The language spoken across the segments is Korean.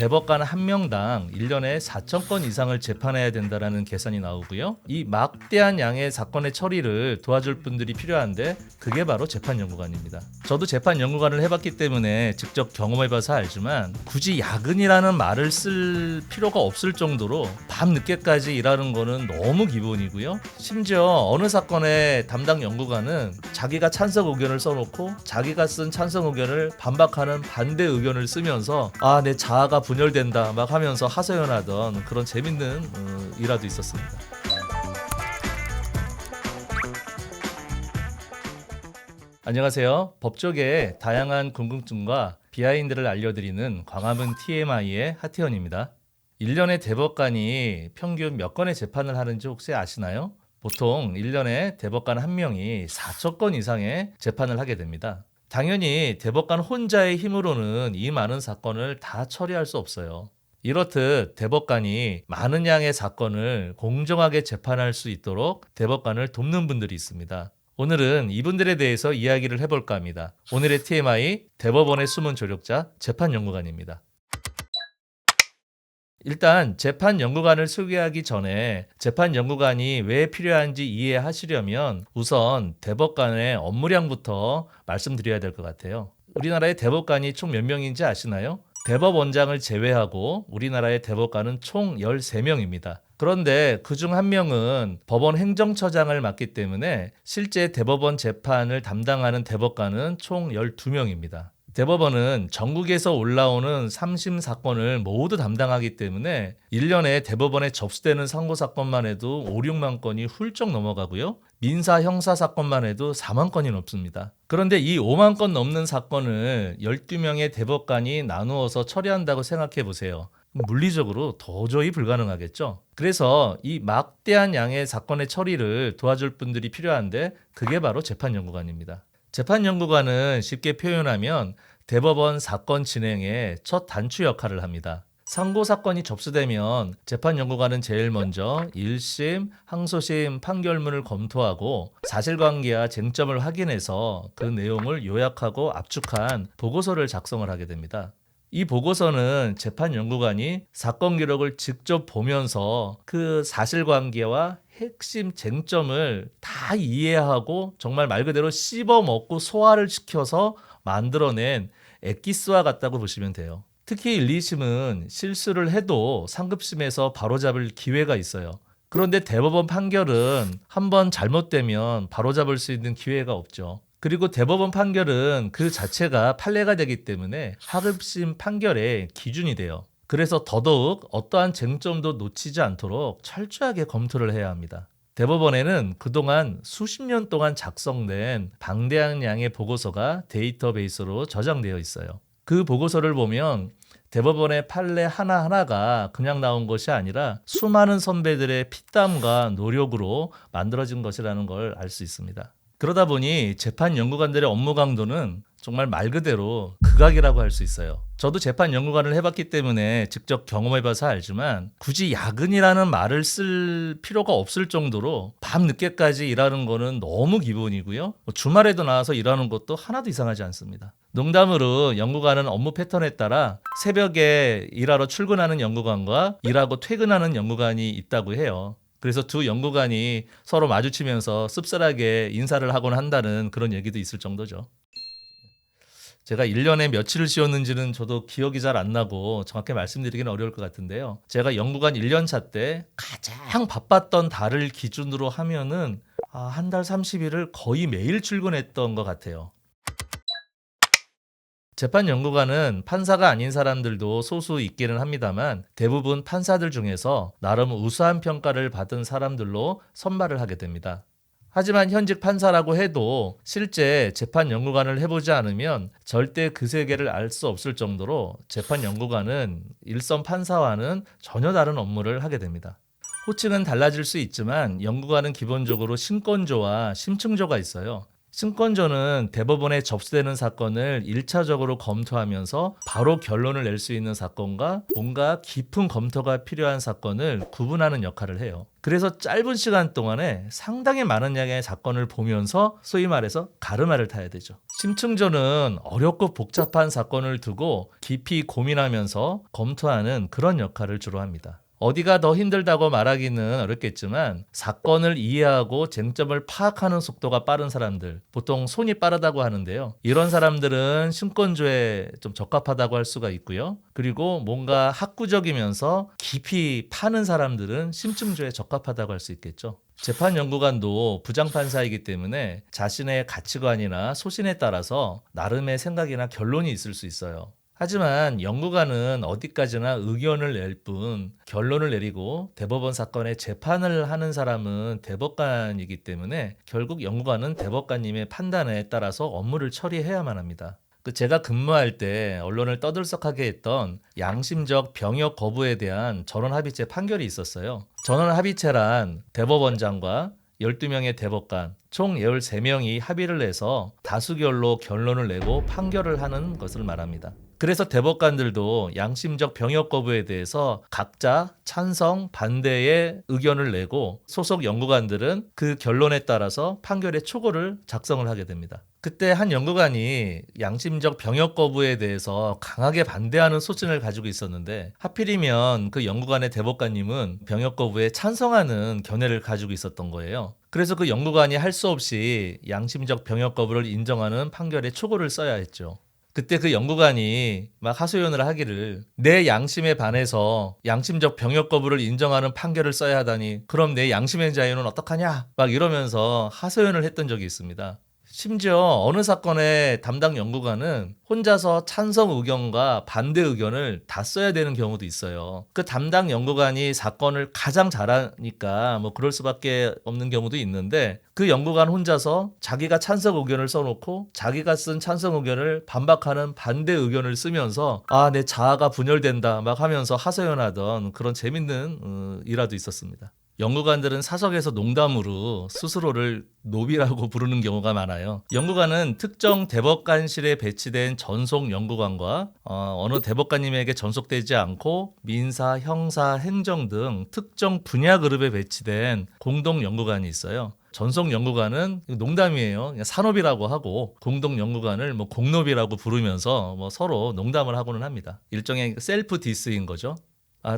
대법관 한 명당 1년에 4천 건 이상을 재판해야 된다라는 계산이 나오고요. 이 막대한 양의 사건의 처리를 도와줄 분들이 필요한데 그게 바로 재판연구관입니다. 저도 재판연구관을 해봤기 때문에 직접 경험해봐서 알지만 굳이 야근이라는 말을 쓸 필요가 없을 정도로 밤늦게까지 일하는 거는 너무 기본이고요. 심지어 어느 사건의 담당 연구관은 자기가 찬성 의견을 써놓고 자기가 쓴 찬성 의견을 반박하는 반대 의견을 쓰면서 내 자아가 분열된다 막 하면서 하소연하던 그런 재밌는 일화도 있었습니다. 안녕하세요. 법조계의 다양한 궁금증과 비하인드를 알려드리는 광화문 TMI의 하태현입니다. 1년에 대법관이 평균 몇 건의 재판을 하는지 혹시 아시나요? 보통 1년에 대법관 한 명이 4천 건 이상의 재판을 하게 됩니다. 당연히 대법관 혼자의 힘으로는 이 많은 사건을 다 처리할 수 없어요. 이렇듯 대법관이 많은 양의 사건을 공정하게 재판할 수 있도록 대법관을 돕는 분들이 있습니다. 오늘은 이분들에 대해서 이야기를 해볼까 합니다. 오늘의 TMI, 대법원의 숨은 조력자, 재판연구관입니다. 일단 재판연구관을 소개하기 전에 재판연구관이 왜 필요한지 이해하시려면 우선 대법관의 업무량부터 말씀드려야 될 것 같아요. 우리나라의 대법관이 총 몇 명인지 아시나요? 대법원장을 제외하고 우리나라의 대법관은 총 13명입니다. 그런데 그중 한 명은 법원 행정처장을 맡기 때문에 실제 대법원 재판을 담당하는 대법관은 총 12명입니다. 대법원은 전국에서 올라오는 3심 사건을 모두 담당하기 때문에 1년에 대법원에 접수되는 상고사건만 해도 5, 6만 건이 훌쩍 넘어가고요. 민사 형사 사건만 해도 4만 건이 넘습니다. 그런데 이 5만 건 넘는 사건을 12명의 대법관이 나누어서 처리한다고 생각해 보세요. 물리적으로 도저히 불가능하겠죠. 그래서 이 막대한 양의 사건의 처리를 도와줄 분들이 필요한데 그게 바로 재판연구관입니다. 재판연구관은 쉽게 표현하면 대법원 사건 진행의 첫 단추 역할을 합니다. 상고사건이 접수되면 재판연구관은 제일 먼저 1심, 항소심 판결문을 검토하고 사실관계와 쟁점을 확인해서 그 내용을 요약하고 압축한 보고서를 작성을 하게 됩니다. 이 보고서는 재판연구관이 사건 기록을 직접 보면서 그 사실관계와 핵심 쟁점을 다 이해하고 정말 말 그대로 씹어먹고 소화를 시켜서 만들어낸 엑기스와 같다고 보시면 돼요. 특히 1, 2심은 실수를 해도 상급심에서 바로잡을 기회가 있어요. 그런데 대법원 판결은 한번 잘못되면 바로잡을 수 있는 기회가 없죠. 그리고 대법원 판결은 그 자체가 판례가 되기 때문에 하급심 판결의 기준이 돼요. 그래서 더더욱 어떠한 쟁점도 놓치지 않도록 철저하게 검토를 해야 합니다. 대법원에는 그동안 수십 년 동안 작성된 방대한 양의 보고서가 데이터베이스로 저장되어 있어요. 그 보고서를 보면 대법원의 판례 하나하나가 그냥 나온 것이 아니라 수많은 선배들의 피땀과 노력으로 만들어진 것이라는 걸 알 수 있습니다. 그러다 보니 재판연구관들의 업무 강도는 정말 말 그대로 극악이라고 할 수 있어요. 저도 재판연구관을 해봤기 때문에 직접 경험해봐서 알지만 굳이 야근이라는 말을 쓸 필요가 없을 정도로 밤늦게까지 일하는 거는 너무 기본이고요. 주말에도 나와서 일하는 것도 하나도 이상하지 않습니다. 농담으로 연구관은 업무 패턴에 따라 새벽에 일하러 출근하는 연구관과 일하고 퇴근하는 연구관이 있다고 해요. 그래서 두 연구관이 서로 마주치면서 씁쓸하게 인사를 하곤 한다는 그런 얘기도 있을 정도죠. 제가 1년에 며칠을 쉬었는지는 저도 기억이 잘 안 나고 정확히 말씀드리기는 어려울 것 같은데요. 제가 연구관 1년차 때 가장 바빴던 달을 기준으로 하면은 한 달 30일을 거의 매일 출근했던 것 같아요. 재판연구관은 판사가 아닌 사람들도 소수 있기는 합니다만 대부분 판사들 중에서 나름 우수한 평가를 받은 사람들로 선발을 하게 됩니다. 하지만 현직 판사라고 해도 실제 재판연구관을 해보지 않으면 절대 그 세계를 알 수 없을 정도로 재판연구관은 일선 판사와는 전혀 다른 업무를 하게 됩니다. 호칭은 달라질 수 있지만 연구관은 기본적으로 심건조와 심층조가 있어요. 신권조는 대법원에 접수되는 사건을 1차적으로 검토하면서 바로 결론을 낼 수 있는 사건과 뭔가 깊은 검토가 필요한 사건을 구분하는 역할을 해요. 그래서 짧은 시간 동안에 상당히 많은 양의 사건을 보면서 소위 말해서 가르마를 타야 되죠. 심층조는 어렵고 복잡한 사건을 두고 깊이 고민하면서 검토하는 그런 역할을 주로 합니다. 어디가 더 힘들다고 말하기는 어렵겠지만 사건을 이해하고 쟁점을 파악하는 속도가 빠른 사람들, 보통 손이 빠르다고 하는데요. 이런 사람들은 신권조에 좀 적합하다고 할 수가 있고요. 그리고 뭔가 학구적이면서 깊이 파는 사람들은 심층조에 적합하다고 할 수 있겠죠. 재판연구관도 부장판사이기 때문에 자신의 가치관이나 소신에 따라서 나름의 생각이나 결론이 있을 수 있어요. 하지만 연구관은 어디까지나 의견을 낼 뿐 결론을 내리고 대법원 사건의 재판을 하는 사람은 대법관이기 때문에 결국 연구관은 대법관님의 판단에 따라서 업무를 처리해야만 합니다. 제가 근무할 때 언론을 떠들썩하게 했던 양심적 병역 거부에 대한 전원합의체 판결이 있었어요. 전원합의체란 대법원장과 12명의 대법관, 총 13명이 합의를 해서 다수결로 결론을 내고 판결을 하는 것을 말합니다. 그래서 대법관들도 양심적 병역 거부에 대해서 각자 찬성, 반대의 의견을 내고 소속 연구관들은 그 결론에 따라서 판결의 초고를 작성을 하게 됩니다. 그때 한 연구관이 양심적 병역 거부에 대해서 강하게 반대하는 소신을 가지고 있었는데 하필이면 그 연구관의 대법관님은 병역 거부에 찬성하는 견해를 가지고 있었던 거예요. 그래서 그 연구관이 할 수 없이 양심적 병역 거부를 인정하는 판결의 초고를 써야 했죠. 그때 그 연구관이 막 하소연을 하기를 내 양심에 반해서 양심적 병역 거부를 인정하는 판결을 써야 하다니 그럼 내 양심의 자유는 어떡하냐 막 이러면서 하소연을 했던 적이 있습니다. 심지어 어느 사건의 담당 연구관은 혼자서 찬성 의견과 반대 의견을 다 써야 되는 경우도 있어요. 그 담당 연구관이 사건을 가장 잘하니까 뭐 그럴 수밖에 없는 경우도 있는데 그 연구관 혼자서 자기가 찬성 의견을 써놓고 자기가 쓴 찬성 의견을 반박하는 반대 의견을 쓰면서 내 자아가 분열된다 막 하면서 하소연하던 그런 재밌는 일화도 있었습니다. 연구관들은 사석에서 농담으로 스스로를 노비라고 부르는 경우가 많아요. 연구관은 특정 대법관실에 배치된 전속 연구관과 어느 대법관님에게 전속되지 않고 민사, 형사, 행정 등 특정 분야 그룹에 배치된 공동 연구관이 있어요. 전속 연구관은 농담이에요. 그냥 산업이라고 하고 공동 연구관을 뭐 공노비라고 부르면서 뭐 서로 농담을 하고는 합니다. 일종의 셀프 디스인 거죠.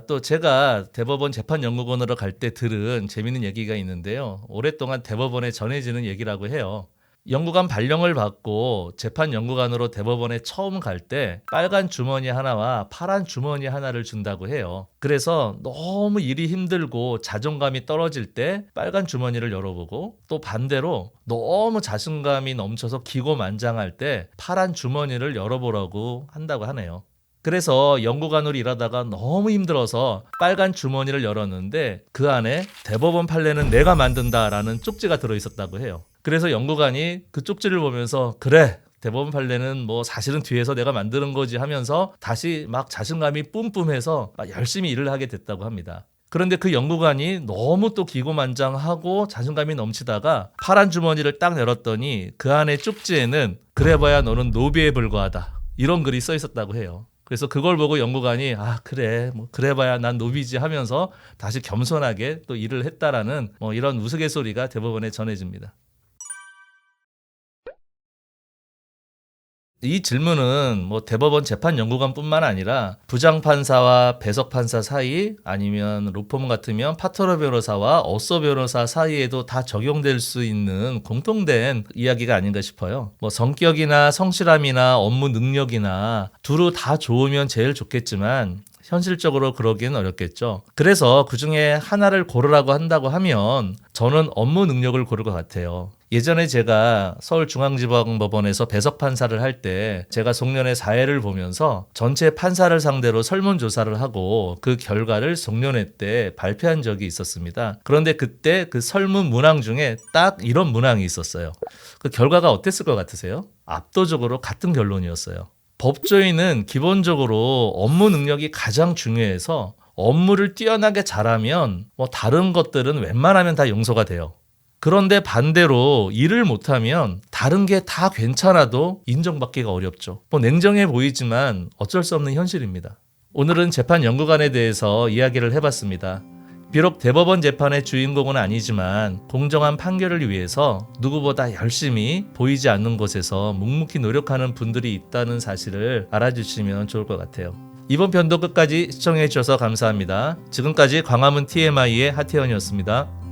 또 제가 대법원 재판연구관으로 갈 때 들은 재밌는 얘기가 있는데요. 오랫동안 대법원에 전해지는 얘기라고 해요. 연구관 발령을 받고 재판연구관으로 대법원에 처음 갈 때 빨간 주머니 하나와 파란 주머니 하나를 준다고 해요. 그래서 너무 일이 힘들고 자존감이 떨어질 때 빨간 주머니를 열어보고 또 반대로 너무 자신감이 넘쳐서 기고만장할 때 파란 주머니를 열어보라고 한다고 하네요. 그래서 연구관으로 일하다가 너무 힘들어서 빨간 주머니를 열었는데 그 안에 대법원 판례는 내가 만든다라는 쪽지가 들어있었다고 해요. 그래서 연구관이 그 쪽지를 보면서 그래 대법원 판례는 뭐 사실은 뒤에서 내가 만드는 거지 하면서 다시 막 자신감이 뿜뿜해서 막 열심히 일을 하게 됐다고 합니다. 그런데 그 연구관이 너무 또 기고만장하고 자신감이 넘치다가 파란 주머니를 딱 열었더니 그 안에 쪽지에는 그래봐야 너는 노비에 불과하다 이런 글이 써 있었다고 해요. 그래서 그걸 보고 연구관이 그래 뭐 그래봐야 난 노비지 하면서 다시 겸손하게 또 일을 했다라는 뭐 이런 우스갯소리가 대법원에 전해집니다. 이 질문은 뭐 대법원 재판연구관뿐만 아니라 부장판사와 배석판사 사이 아니면 로펌 같으면 파트너 변호사와 어서 변호사 사이에도 다 적용될 수 있는 공통된 이야기가 아닌가 싶어요. 뭐 성격이나 성실함이나 업무 능력이나 두루 다 좋으면 제일 좋겠지만 현실적으로 그러기는 어렵겠죠. 그래서 그중에 하나를 고르라고 한다고 하면 저는 업무 능력을 고를 것 같아요. 예전에 제가 서울중앙지방법원에서 배석판사를 할 때 제가 송년회 사회를 보면서 전체 판사를 상대로 설문조사를 하고 그 결과를 송년회 때 발표한 적이 있었습니다. 그런데 그때 그 설문 문항 중에 딱 이런 문항이 있었어요. 그 결과가 어땠을 것 같으세요? 압도적으로 같은 결론이었어요. 법조인은 기본적으로 업무 능력이 가장 중요해서 업무를 뛰어나게 잘하면 뭐 다른 것들은 웬만하면 다 용서가 돼요. 그런데 반대로 일을 못하면 다른 게 다 괜찮아도 인정받기가 어렵죠. 뭐 냉정해 보이지만 어쩔 수 없는 현실입니다. 오늘은 재판 연구관에 대해서 이야기를 해봤습니다. 비록 대법원 재판의 주인공은 아니지만 공정한 판결을 위해서 누구보다 열심히 보이지 않는 곳에서 묵묵히 노력하는 분들이 있다는 사실을 알아주시면 좋을 것 같아요. 이번 편도 끝까지 시청해 주셔서 감사합니다. 지금까지 광화문 TMI의 하태현이었습니다.